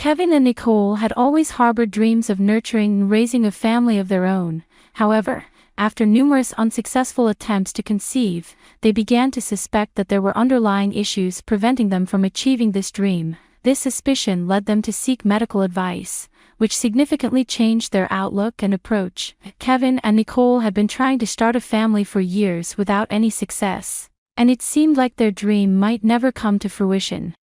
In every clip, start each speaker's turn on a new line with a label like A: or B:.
A: Kevin and Nicole had always harbored dreams of nurturing and raising a family of their own. However, after numerous unsuccessful attempts to conceive, they began to suspect that there were underlying issues preventing them from achieving this dream. This suspicion led them to seek medical advice, which significantly changed their outlook and approach. Kevin and Nicole had been trying to start a family for years without any success, and it seemed like their dream might never come to fruition.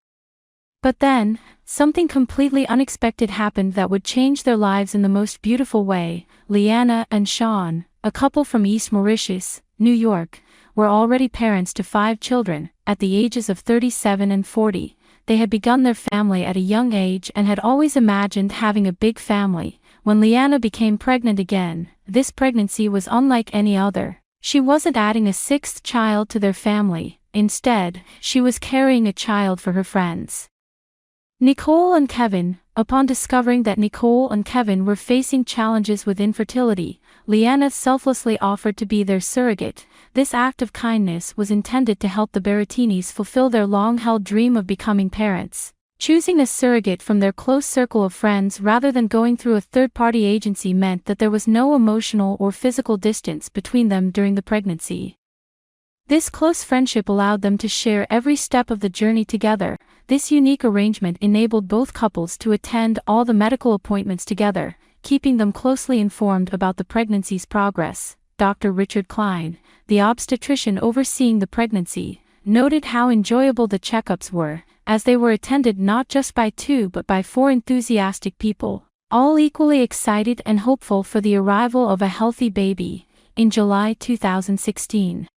A: But then, something completely unexpected happened that would change their lives in the most beautiful way. Leanna and Sean, a couple from East Mauritius, New York, were already parents to 5 children. At the ages of 37 and 40, they had begun their family at a young age and had always imagined having a big family. When Leanna became pregnant again, this pregnancy was unlike any other. She wasn't adding a 6th child to their family. Instead, she was carrying a child for her friends. Nicole and Kevin. Upon discovering that Nicole and Kevin were facing challenges with infertility, Leanna selflessly offered to be their surrogate. This act of kindness was intended to help the Berrettinis fulfill their long-held dream of becoming parents. Choosing a surrogate from their close circle of friends rather than going through a third-party agency meant that there was no emotional or physical distance between them during the pregnancy. This close friendship allowed them to share every step of the journey together. This unique arrangement enabled both couples to attend all the medical appointments together, keeping them closely informed about the pregnancy's progress. Dr. Richard Klein, the obstetrician overseeing the pregnancy, noted how enjoyable the checkups were, as they were attended not just by 2 but by 4 enthusiastic people, all equally excited and hopeful for the arrival of a healthy baby. In July 2016,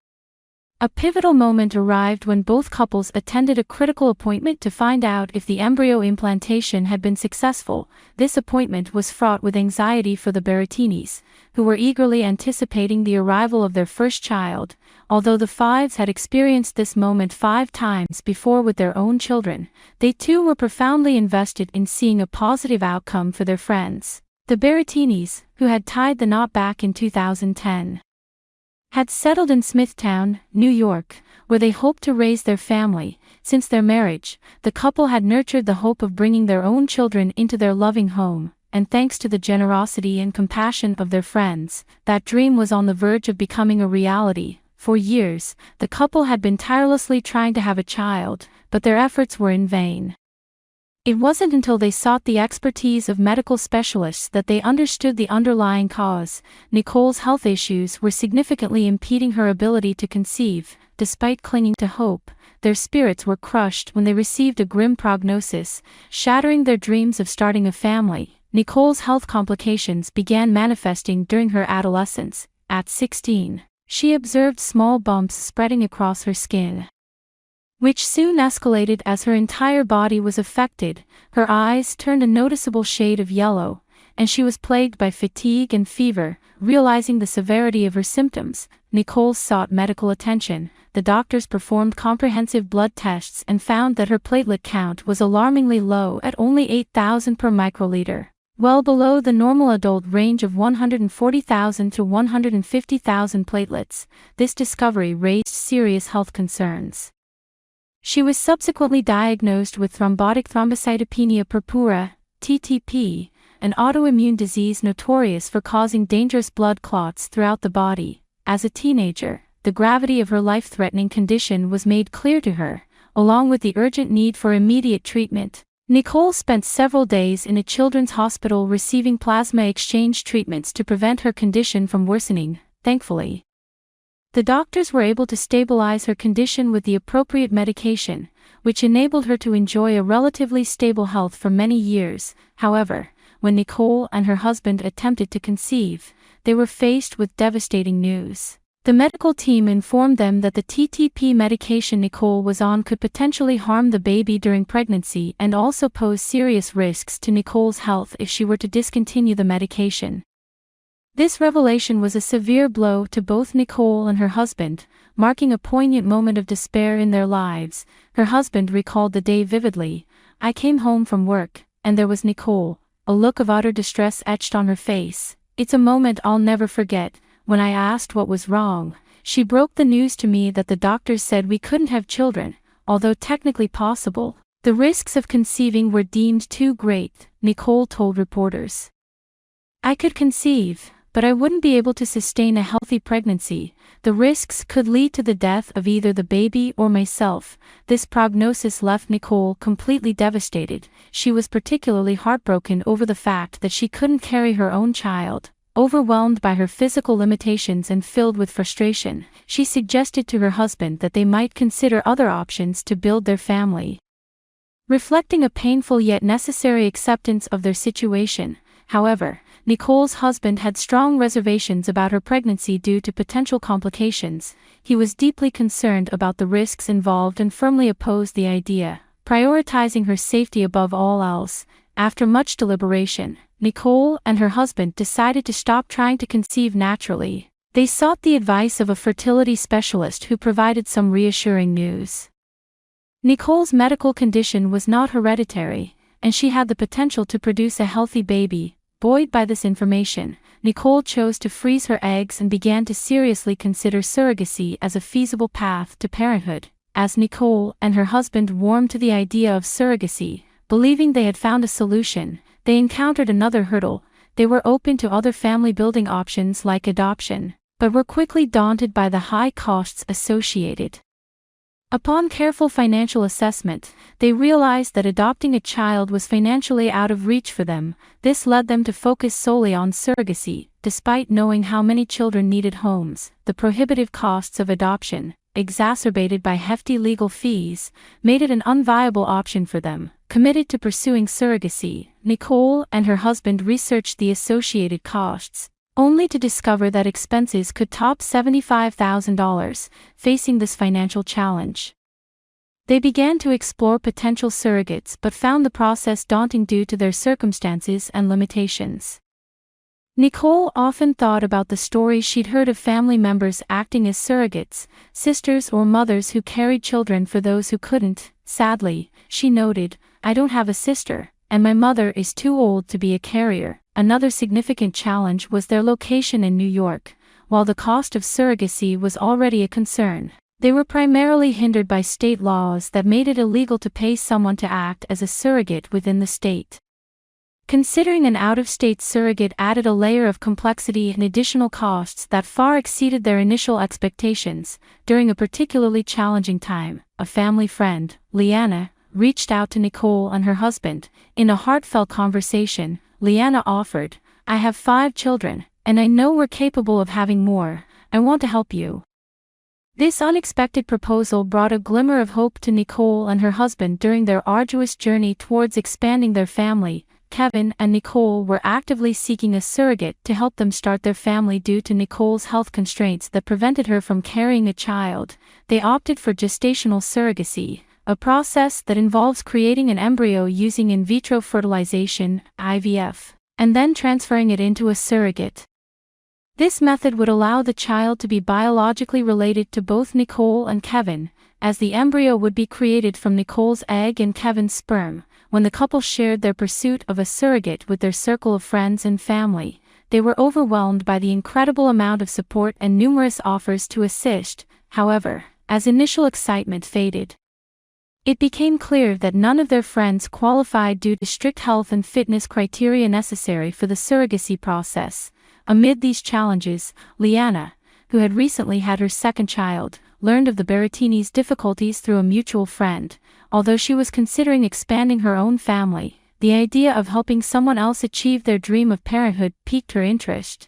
A: a pivotal moment arrived when both couples attended a critical appointment to find out if the embryo implantation had been successful. This appointment was fraught with anxiety for the Berrettinis, who were eagerly anticipating the arrival of their first child. Although the Fives had experienced this moment 5 times before with their own children, they too were profoundly invested in seeing a positive outcome for their friends. The Berrettinis, who had tied the knot back in 2010, had settled in Smithtown, New York, where they hoped to raise their family. Since their marriage, the couple had nurtured the hope of bringing their own children into their loving home, and thanks to the generosity and compassion of their friends, that dream was on the verge of becoming a reality. For years, the couple had been tirelessly trying to have a child, but their efforts were in vain. It wasn't until they sought the expertise of medical specialists that they understood the underlying cause. Nicole's health issues were significantly impeding her ability to conceive. Despite clinging to hope, their spirits were crushed when they received a grim prognosis, shattering their dreams of starting a family. Nicole's health complications began manifesting during her adolescence. At 16, she observed small bumps spreading across her skin, which soon escalated as her entire body was affected. Her eyes turned a noticeable shade of yellow, and she was plagued by fatigue and fever. Realizing the severity of her symptoms, Nicole sought medical attention. The doctors performed comprehensive blood tests and found that her platelet count was alarmingly low at only 8,000 per microliter, well below the normal adult range of 140,000 to 150,000 platelets. This discovery raised serious health concerns. She was subsequently diagnosed with thrombotic thrombocytopenia purpura, TTP, an autoimmune disease notorious for causing dangerous blood clots throughout the body. As a teenager, the gravity of her life-threatening condition was made clear to her, along with the urgent need for immediate treatment. Nicole spent several days in a children's hospital receiving plasma exchange treatments to prevent her condition from worsening. Thankfully, the doctors were able to stabilize her condition with the appropriate medication, which enabled her to enjoy a relatively stable health for many years. However, when Nicole and her husband attempted to conceive, they were faced with devastating news. The medical team informed them that the TTP medication Nicole was on could potentially harm the baby during pregnancy and also pose serious risks to Nicole's health if she were to discontinue the medication. This revelation was a severe blow to both Nicole and her husband, marking a poignant moment of despair in their lives. Her husband recalled the day vividly. "I came home from work, and there was Nicole, a look of utter distress etched on her face. It's a moment I'll never forget. When I asked what was wrong, she broke the news to me that the doctors said we couldn't have children, although technically possible. The risks of conceiving were deemed too great, Nicole told reporters. I could conceive, but I wouldn't be able to sustain a healthy pregnancy. The risks could lead to the death of either the baby or myself. This prognosis left Nicole completely devastated. She was particularly heartbroken over the fact that she couldn't carry her own child. Overwhelmed by her physical limitations and filled with frustration, she suggested to her husband that they might consider other options to build their family. Reflecting a painful yet necessary acceptance of their situation, however, Nicole's husband had strong reservations about her pregnancy due to potential complications. He was deeply concerned about the risks involved and firmly opposed the idea, prioritizing her safety above all else. After much deliberation, Nicole and her husband decided to stop trying to conceive naturally. They sought the advice of a fertility specialist who provided some reassuring news. Nicole's medical condition was not hereditary, and she had the potential to produce a healthy baby. Buoyed by this information, Nicole chose to freeze her eggs and began to seriously consider surrogacy as a feasible path to parenthood. As Nicole and her husband warmed to the idea of surrogacy, believing they had found a solution, they encountered another hurdle. They were open to other family-building options like adoption, but were quickly daunted by the high costs associated. Upon careful financial assessment, they realized that adopting a child was financially out of reach for them. This led them to focus solely on surrogacy. Despite knowing how many children needed homes, the prohibitive costs of adoption, exacerbated by hefty legal fees, made it an unviable option for them. Committed to pursuing surrogacy, Nicole and her husband researched the associated costs, only to discover that expenses could top $75,000. Facing this financial challenge, they began to explore potential surrogates but found the process daunting due to their circumstances and limitations. Nicole often thought about the stories she'd heard of family members acting as surrogates, sisters or mothers who carried children for those who couldn't. Sadly, she noted, "I don't have a sister, and my mother is too old to be a carrier." Another significant challenge was their location in New York. While the cost of surrogacy was already a concern, they were primarily hindered by state laws that made it illegal to pay someone to act as a surrogate within the state. Considering an out-of-state surrogate added a layer of complexity and additional costs that far exceeded their initial expectations. During a particularly challenging time, a family friend, Leanna, reached out to Nicole and her husband. In a heartfelt conversation, Leanna offered, "I have 5 children, and I know we're capable of having more. I want to help you." This unexpected proposal brought a glimmer of hope to Nicole and her husband during their arduous journey towards expanding their family. Kevin and Nicole were actively seeking a surrogate to help them start their family due to Nicole's health constraints that prevented her from carrying a child. They opted for gestational surrogacy, a process that involves creating an embryo using in vitro fertilization, IVF, and then transferring it into a surrogate. This method would allow the child to be biologically related to both Nicole and Kevin, as the embryo would be created from Nicole's egg and Kevin's sperm. When the couple shared their pursuit of a surrogate with their circle of friends and family, they were overwhelmed by the incredible amount of support and numerous offers to assist. However, as initial excitement faded, it became clear that none of their friends qualified due to strict health and fitness criteria necessary for the surrogacy process. Amid these challenges, Leanna, who had recently had her second child, learned of the Berrettini's difficulties through a mutual friend. Although she was considering expanding her own family, the idea of helping someone else achieve their dream of parenthood piqued her interest.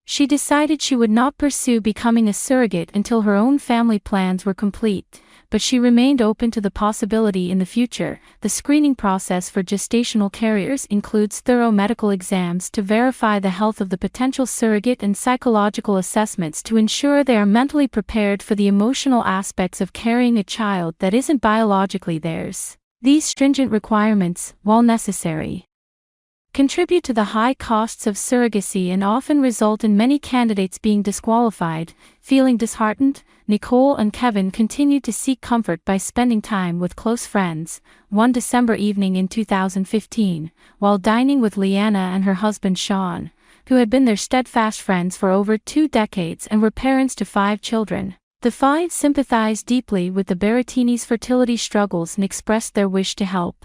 A: She decided she would not pursue becoming a surrogate until her own family plans were complete, but she remained open to the possibility in the future. The screening process for gestational carriers includes thorough medical exams to verify the health of the potential surrogate and psychological assessments to ensure they are mentally prepared for the emotional aspects of carrying a child that isn't biologically theirs. These stringent requirements, while necessary, contribute to the high costs of surrogacy and often result in many candidates being disqualified. Feeling disheartened, Nicole and Kevin continued to seek comfort by spending time with close friends. One December evening in 2015, while dining with Leanna and her husband Sean, who had been their steadfast friends for over 2 decades and were parents to 5 children, The five sympathized deeply with the Berrettini's fertility struggles and expressed their wish to help.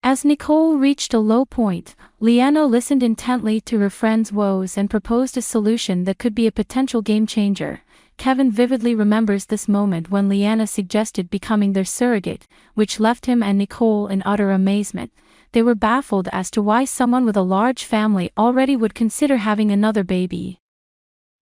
A: As Nicole reached a low point, Leanna listened intently to her friend's woes and proposed a solution that could be a potential game-changer. Kevin vividly remembers this moment when Leanna suggested becoming their surrogate, which left him and Nicole in utter amazement. They were baffled as to why someone with a large family already would consider having another baby.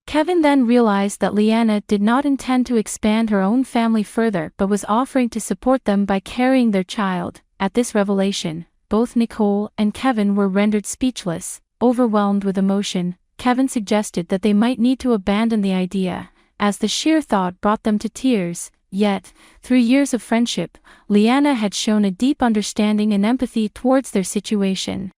A: Kevin then realized that Leanna did not intend to expand her own family further but was offering to support them by carrying their child. At this revelation, both Nicole and Kevin were rendered speechless. Overwhelmed with emotion, Kevin suggested that they might need to abandon the idea, as the sheer thought brought them to tears. Yet, through years of friendship, Leanna had shown a deep understanding and empathy towards their situation.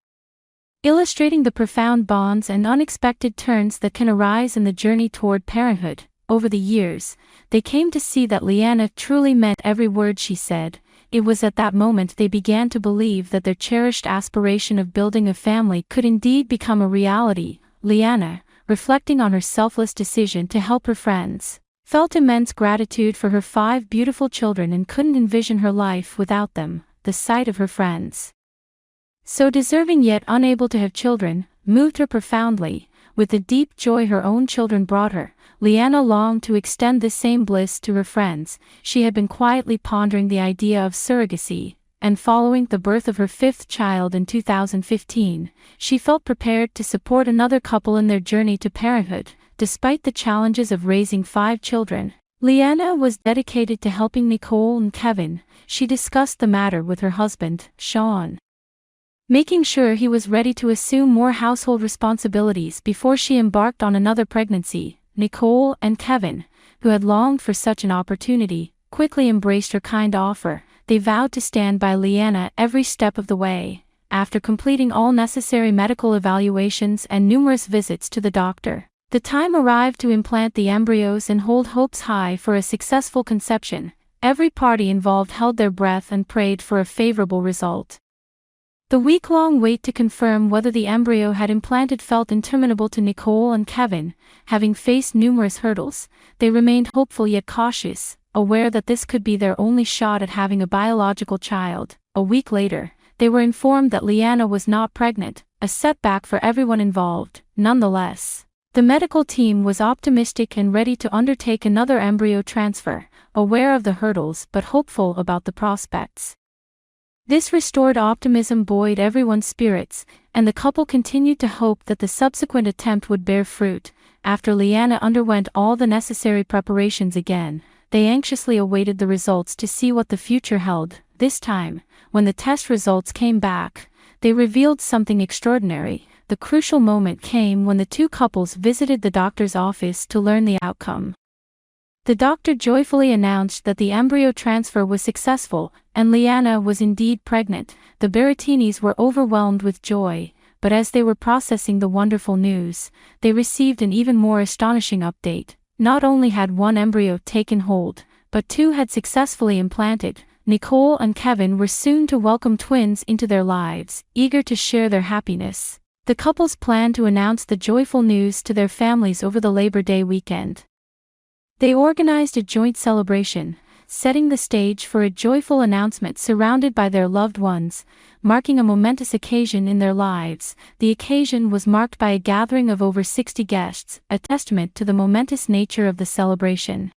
A: Illustrating the profound bonds and unexpected turns that can arise in the journey toward parenthood, over the years, they came to see that Leanna truly meant every word she said. It was at that moment they began to believe that their cherished aspiration of building a family could indeed become a reality. Leanna, reflecting on her selfless decision to help her friends, felt immense gratitude for her 5 beautiful children and couldn't envision her life without them. The sight of her friends, so deserving yet unable to have children, moved her profoundly. With the deep joy her own children brought her, Leanna longed to extend this same bliss to her friends. She had been quietly pondering the idea of surrogacy, and following the birth of her 5th child in 2015, she felt prepared to support another couple in their journey to parenthood. Despite the challenges of raising 5 children, Leanna was dedicated to helping Nicole and Kevin. She discussed the matter with her husband, Sean, making sure he was ready to assume more household responsibilities before she embarked on another pregnancy. Nicole and Kevin, who had longed for such an opportunity, quickly embraced her kind offer. They vowed to stand by Leanna every step of the way. After completing all necessary medical evaluations and numerous visits to the doctor, the time arrived to implant the embryos and hold hopes high for a successful conception. Every party involved held their breath and prayed for a favorable result. The week-long wait to confirm whether the embryo had implanted felt interminable to Nicole and Kevin. Having faced numerous hurdles, they remained hopeful yet cautious, aware that this could be their only shot at having a biological child. A week later, they were informed that Leanna was not pregnant, a setback for everyone involved. Nonetheless, the medical team was optimistic and ready to undertake another embryo transfer, aware of the hurdles but hopeful about the prospects. This restored optimism buoyed everyone's spirits, and the couple continued to hope that the subsequent attempt would bear fruit. After Leanna underwent all the necessary preparations again, they anxiously awaited the results to see what the future held. This time, when the test results came back, they revealed something extraordinary. The crucial moment came when the two couples visited the doctor's office to learn the outcome. The doctor joyfully announced that the embryo transfer was successful, and Leanna was indeed pregnant. The Berrettinis were overwhelmed with joy, but as they were processing the wonderful news, they received an even more astonishing update. Not only had 1 embryo taken hold, but 2 had successfully implanted. Nicole and Kevin were soon to welcome twins into their lives. Eager to share their happiness, the couples planned to announce the joyful news to their families over the Labor Day weekend. They organized a joint celebration, setting the stage for a joyful announcement surrounded by their loved ones, marking a momentous occasion in their lives. The occasion was marked by a gathering of over 60 guests, a testament to the momentous nature of the celebration.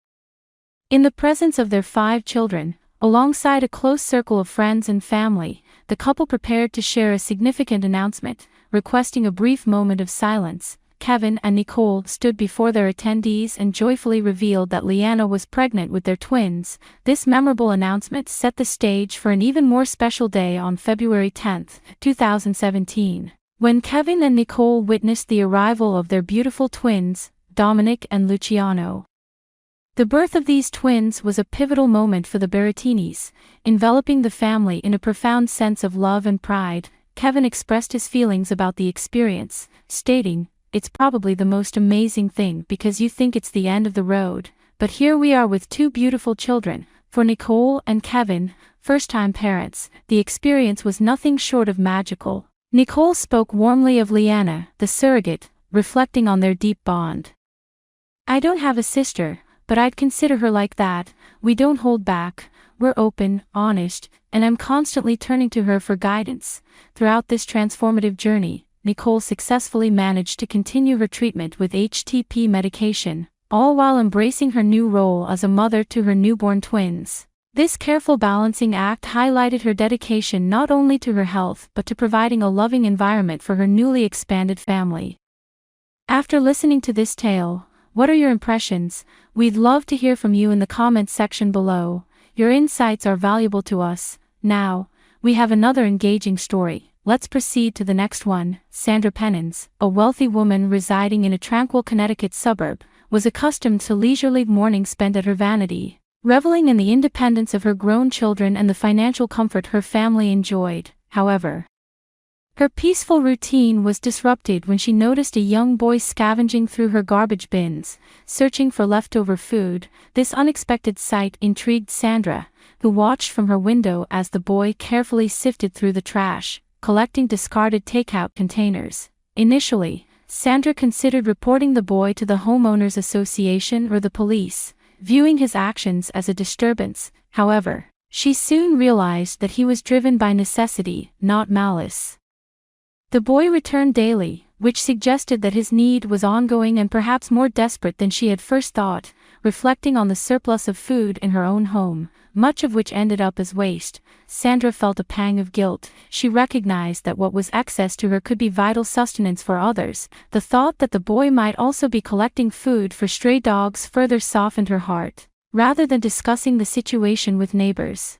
A: In the presence of their 5 children, alongside a close circle of friends and family, the couple prepared to share a significant announcement. Requesting a brief moment of silence, Kevin and Nicole stood before their attendees and joyfully revealed that Leanna was pregnant with their twins. This memorable announcement set the stage for an even more special day on February 10, 2017, when Kevin and Nicole witnessed the arrival of their beautiful twins, Dominic and Luciano. The birth of these twins was a pivotal moment for the Berrettinis, enveloping the family in a profound sense of love and pride. Kevin expressed his feelings about the experience, stating, "It's probably the most amazing thing because you think it's the end of the road, but here we are with 2 beautiful children." For Nicole and Kevin, first-time parents, the experience was nothing short of magical. Nicole spoke warmly of Leanna, the surrogate, reflecting on their deep bond. "I don't have a sister, but I'd consider her like that. We don't hold back, we're open, honest, and I'm constantly turning to her for guidance. Throughout this transformative journey, Nicole successfully managed to continue her treatment with HTP medication, all while embracing her new role as a mother to her newborn twins. This careful balancing act highlighted her dedication not only to her health but to providing a loving environment for her newly expanded family. After listening to this tale, what are your impressions? We'd love to hear from you in the comments section below. Your insights are valuable to us. Now, we have another engaging story. Let's proceed to the next one. Sandra Pennins, a wealthy woman residing in a tranquil Connecticut suburb, was accustomed to leisurely mornings spent at her vanity, reveling in the independence of her grown children and the financial comfort her family enjoyed. However, her peaceful routine was disrupted when she noticed a young boy scavenging through her garbage bins, searching for leftover food. This unexpected sight intrigued Sandra, who watched from her window as the boy carefully sifted through the trash, collecting discarded takeout containers. Initially, Sandra considered reporting the boy to the homeowners association or the police, viewing his actions as a disturbance. However, she soon realized that he was driven by necessity, not malice. The boy returned daily, which suggested that his need was ongoing and perhaps more desperate than she had first thought. Reflecting on the surplus of food in her own home, much of which ended up as waste, Sandra felt a pang of guilt. She recognized that what was excess to her could be vital sustenance for others. The thought that the boy might also be collecting food for stray dogs further softened her heart. Rather than discussing the situation with neighbors,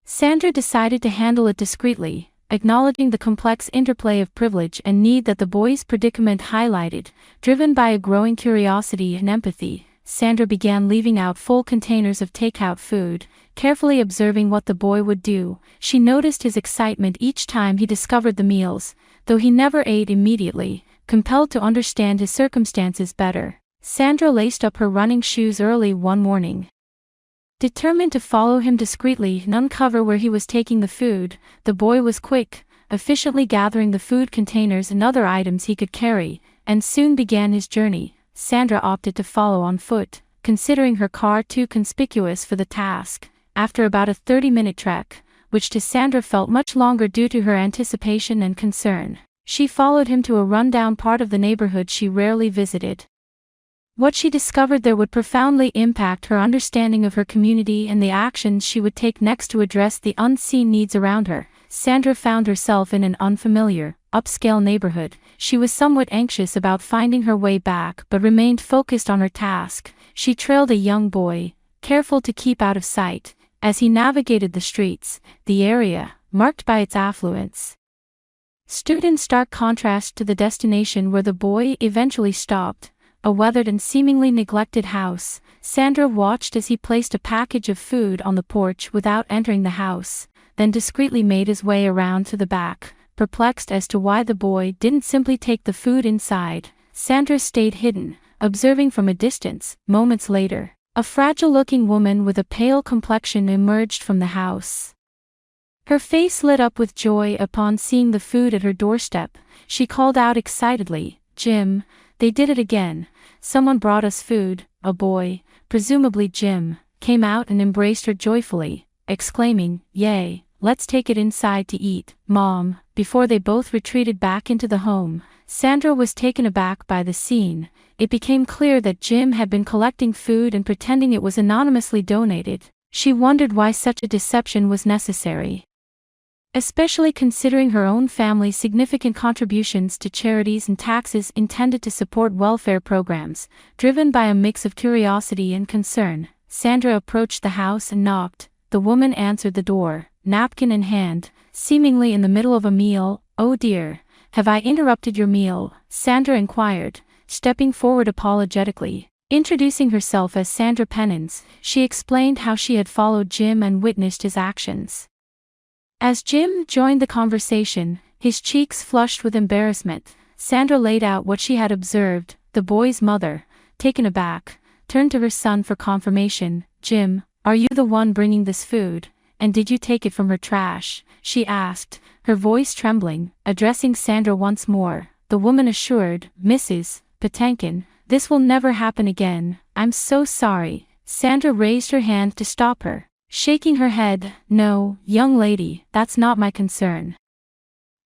A: Sandra decided to handle it discreetly, acknowledging the complex interplay of privilege and need that the boy's predicament highlighted. Driven by a growing curiosity and empathy, Sandra began leaving out full containers of takeout food, carefully observing what the boy would do. She noticed his excitement each time he discovered the meals, though he never ate immediately. Compelled to understand his circumstances better, Sandra laced up her running shoes early one morning, determined to follow him discreetly and uncover where he was taking the food. The boy was quick, efficiently gathering the food containers and other items he could carry, and soon began his journey. Sandra opted to follow on foot, considering her car too conspicuous for the task. After about a 30-minute trek, which to Sandra felt much longer due to her anticipation and concern, she followed him to a rundown part of the neighborhood she rarely visited. What she discovered there would profoundly impact her understanding of her community and the actions she would take next to address the unseen needs around her. Sandra found herself in an unfamiliar, upscale neighborhood. She was somewhat anxious about finding her way back but remained focused on her task. She trailed a young boy, careful to keep out of sight, as he navigated the streets. The area, marked by its affluence, stood in stark contrast to the destination where the boy eventually stopped, a weathered and seemingly neglected house. Sandra watched as he placed a package of food on the porch without entering the house, then discreetly made his way around to the back. Perplexed as to why the boy didn't simply take the food inside, Sandra stayed hidden, observing from a distance. Moments later, a fragile-looking woman with a pale complexion emerged from the house. Her face lit up with joy upon seeing the food at her doorstep. She called out excitedly, "Jim, they did it again. Someone brought us food." A boy, presumably Jim, came out and embraced her joyfully, exclaiming, "Yay, let's take it inside to eat, Mom." Before they both retreated back into the home, Sandra was taken aback by the scene. It became clear that Jim had been collecting food and pretending it was anonymously donated. She wondered why such a deception was necessary, especially considering her own family's significant contributions to charities and taxes intended to support welfare programs. Driven by a mix of curiosity and concern, Sandra approached the house and knocked. The woman answered the door, napkin in hand, seemingly in the middle of a meal. "Oh dear, have I interrupted your meal?" Sandra inquired, stepping forward apologetically. Introducing herself as Sandra Pennins, she explained how she had followed Jim and witnessed his actions. As Jim joined the conversation, his cheeks flushed with embarrassment, Sandra laid out what she had observed. The boy's mother, taken aback, turned to her son for confirmation. "Jim, are you the one bringing this food? And did you take it from her trash?" she asked, her voice trembling. Addressing Sandra once more, the woman assured, "Mrs. Patankin, This will never happen again. I'm so sorry." Sandra raised her hand to stop her, shaking her head. "No, young lady, that's not my concern.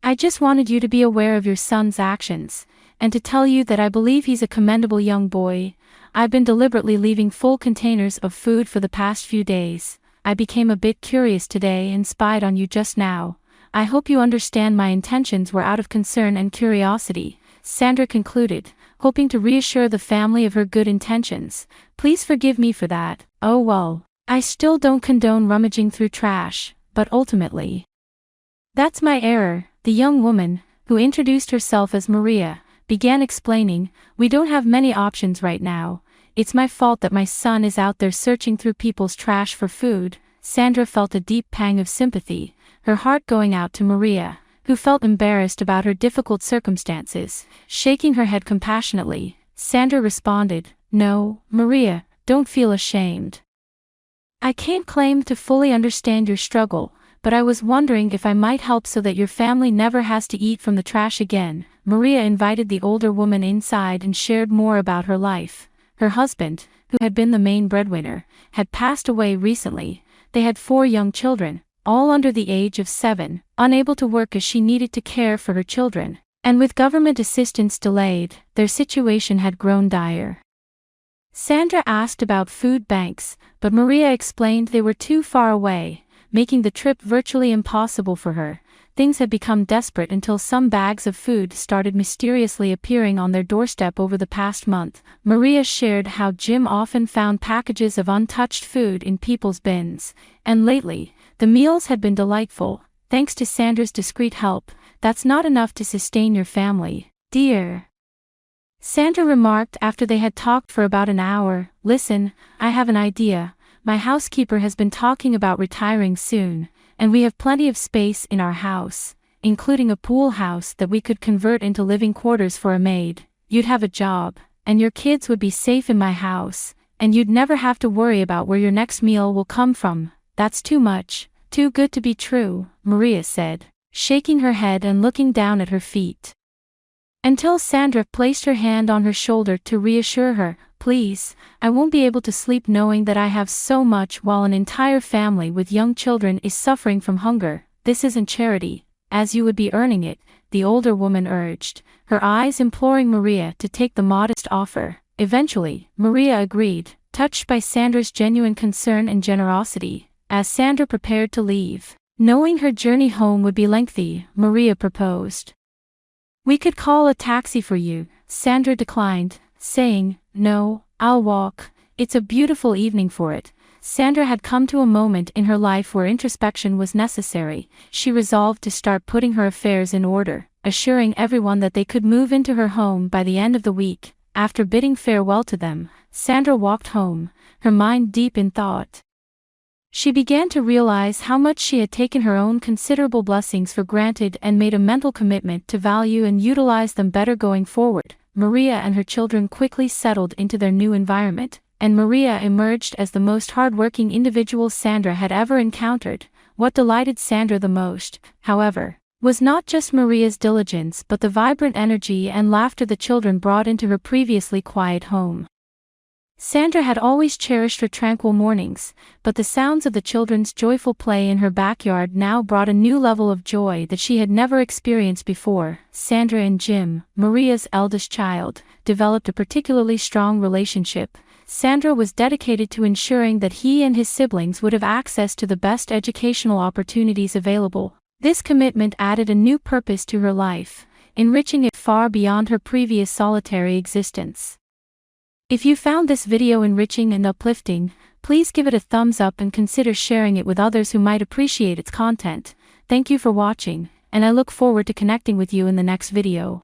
A: I just wanted you to be aware of your son's actions, and to tell you that I believe he's a commendable young boy. I've been deliberately leaving full containers of food for the past few days. I became a bit curious today and spied on you just now. I hope you understand my intentions were out of concern and curiosity," Sandra concluded, hoping to reassure the family of her good intentions. "Please forgive me for that. Oh well, I still don't condone rummaging through trash, but ultimately, that's my error." The young woman, who introduced herself as Maria, began explaining, "We don't have many options right now. It's my fault that my son is out there searching through people's trash for food." Sandra felt a deep pang of sympathy, her heart going out to Maria, who felt embarrassed about her difficult circumstances. Shaking her head compassionately, Sandra responded, "No, Maria, don't feel ashamed. I can't claim to fully understand your struggle, but I was wondering if I might help so that your family never has to eat from the trash again." Maria invited the older woman inside and shared more about her life. Her husband, who had been the main breadwinner, had passed away recently. They had 4 young children, all under the age of 7, unable to work as she needed to care for her children, and with government assistance delayed, their situation had grown dire. Sandra asked about food banks, but Maria explained they were too far away, making the trip virtually impossible for her. Things had become desperate until some bags of food started mysteriously appearing on their doorstep over the past month. Maria shared how Jim often found packages of untouched food in people's bins, and lately, the meals had been delightful, thanks to Sandra's discreet help. "That's not enough to sustain your family, dear," Sandra remarked after they had talked for about an hour. "Listen, I have an idea. My housekeeper has been talking about retiring soon, and we have plenty of space in our house, including a pool house that we could convert into living quarters for a maid. You'd have a job, and your kids would be safe in my house, and you'd never have to worry about where your next meal will come from." "That's too much, too good to be true," Maria said, shaking her head and looking down at her feet, until Sandra placed her hand on her shoulder to reassure her. "Please, I won't be able to sleep knowing that I have so much while an entire family with young children is suffering from hunger. This isn't charity, as you would be earning it," the older woman urged, her eyes imploring Maria to take the modest offer. Eventually, Maria agreed, touched by Sandra's genuine concern and generosity. As Sandra prepared to leave, knowing her journey home would be lengthy, Maria proposed, "We could call a taxi for you." Sandra declined, saying, "No, I'll walk. It's a beautiful evening for it." Sandra had come to a moment in her life where introspection was necessary. She resolved to start putting her affairs in order, assuring everyone that they could move into her home by the end of the week. After bidding farewell to them, Sandra walked home, her mind deep in thought. She began to realize how much she had taken her own considerable blessings for granted and made a mental commitment to value and utilize them better going forward. Maria and her children quickly settled into their new environment, and Maria emerged as the most hard-working individual Sandra had ever encountered. What delighted Sandra the most, however, was not just Maria's diligence but the vibrant energy and laughter the children brought into her previously quiet home. Sandra had always cherished her tranquil mornings, but the sounds of the children's joyful play in her backyard now brought a new level of joy that she had never experienced before. Sandra and Jim, Maria's eldest child, developed a particularly strong relationship. Sandra was dedicated to ensuring that he and his siblings would have access to the best educational opportunities available. This commitment added a new purpose to her life, enriching it far beyond her previous solitary existence. If you found this video enriching and uplifting, please give it a thumbs up and consider sharing it with others who might appreciate its content. Thank you for watching, and I look forward to connecting with you in the next video.